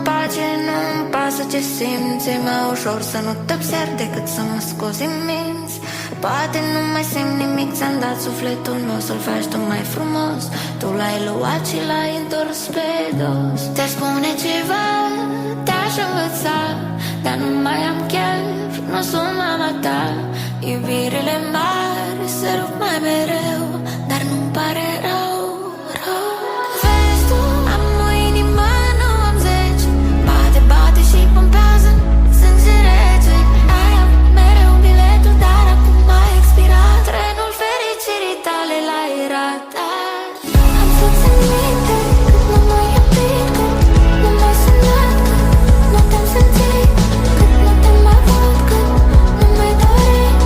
pace, nu-mi pasă ce simți. E mai ușor să nu te observ decât să mă scozi în minți. Poate nu mai simt nimic, ți-am dat sufletul meu să-l faci tu mai frumos. Tu l-ai luat și l-ai întors pe dos. Te spune ceva, te-aș învăța, dar nu mai am chef, nu sunt mama ta. Iubirile mari se rup mai mereu, dar nu-mi pare rău, rău. Vezi tu, am o inimă, nu am zeci. Bate, bate și pompează sânge rece. Ai avut mereu biletul, dar acum a expirat. Trenul fericirii tale l-ai ratat. Am să-ți minte cât nu m-ai iubit, cât nu m-ai sunat, cât nu te-am simțit, cât nu te mai văd, cât nu mai dorit.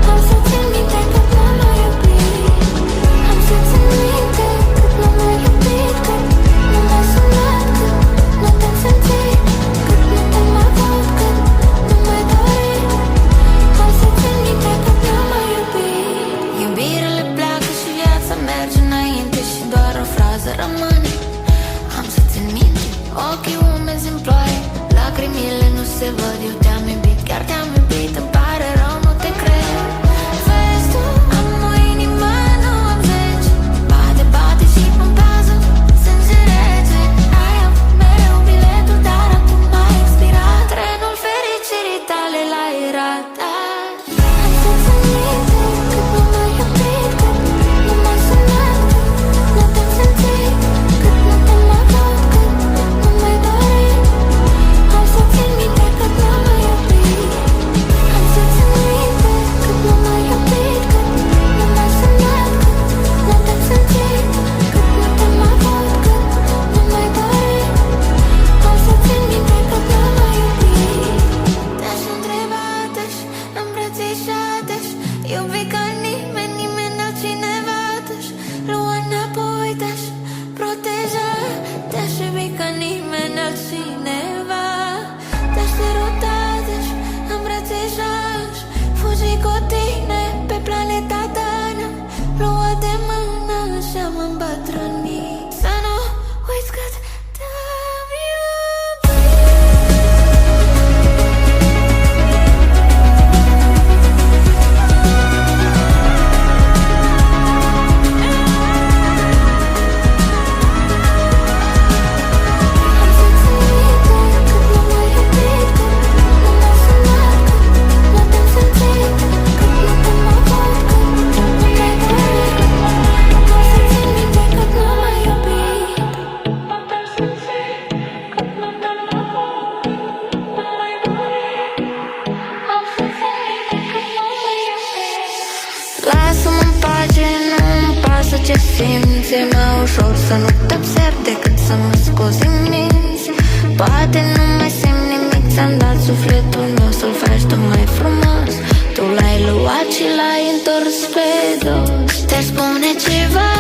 Am să-ți minte cât nu m-ai iubit. Am să-ți minte cât nu m-ai iubit, cât nu m-ai sunat, cât nu te-am simțit, cât nu te mai văd, cât nu mai dorit. Am să-ți minte cât nu m-ai iubit. Iubirile pleacă și viața merge înainte și doar o frază rămâne. Am să țin minte, ochii umezi în ploaie, lacrimile nu se văd, eu te-am iubit, chiar te-am iubit, îmi pare rău, nu te cred. Vezi tu, am o inimă, nu am zeci. Bate, bate și pompează sânge rece. Ai avut mereu biletul, dar acum a expirat. Trenul fericirii tale l-ai ratat. Am să-ți minte cât nu m-ai iubit, cât nu m-ai sunat, cât nu te-am simțit, cât nu te mai văd, cât nu mai dorit. Am să-ți minte cât nu m-ai iubit. Am să-ți minte cât nu m-ai iubit, cât nu m-ai sunat, cât nu te-am simțit, cât nu te mai văd, cât nu mai dorit. Am să-ți minte cât nu m-ai iubit. Te-aș întreba, te-aș îmbrățișa, te-aș iubi ca nimeni, nimeni altcineva. Te-aș lua înapoi, te-aș proteja, te-aș iubi ca nimeni altcineva. Te-aș săruta, te-aș îmbrățișa, aș fugi cu tine pe planeta ta. Ne-am luat de mână și am îmbătrânit. Să nu uiți cât te-am iubit. Am să-ți minte cât nu m-ai iubit, cât nu m-ai sunat, cât nu te-am simțit, cât nu te mai văd, cât nu mai dorit. Am să-ți minte cât nu m-ai iubit. Nu te-am simțit, cât nu te mai văd, nu mai dorit. Am să-ți minte cât nu m-ai iubit. Lasă-mă în pace, nu-mi pasă ce simți. E mai ușor să nu te observ decât să mă scozi în minți. Poate nu mai simt nimic, ți-am dat sufletul meu să-l faci tu mai frumos. Tu l-ai luat și l-ai întors pe dos. Te spune ceva,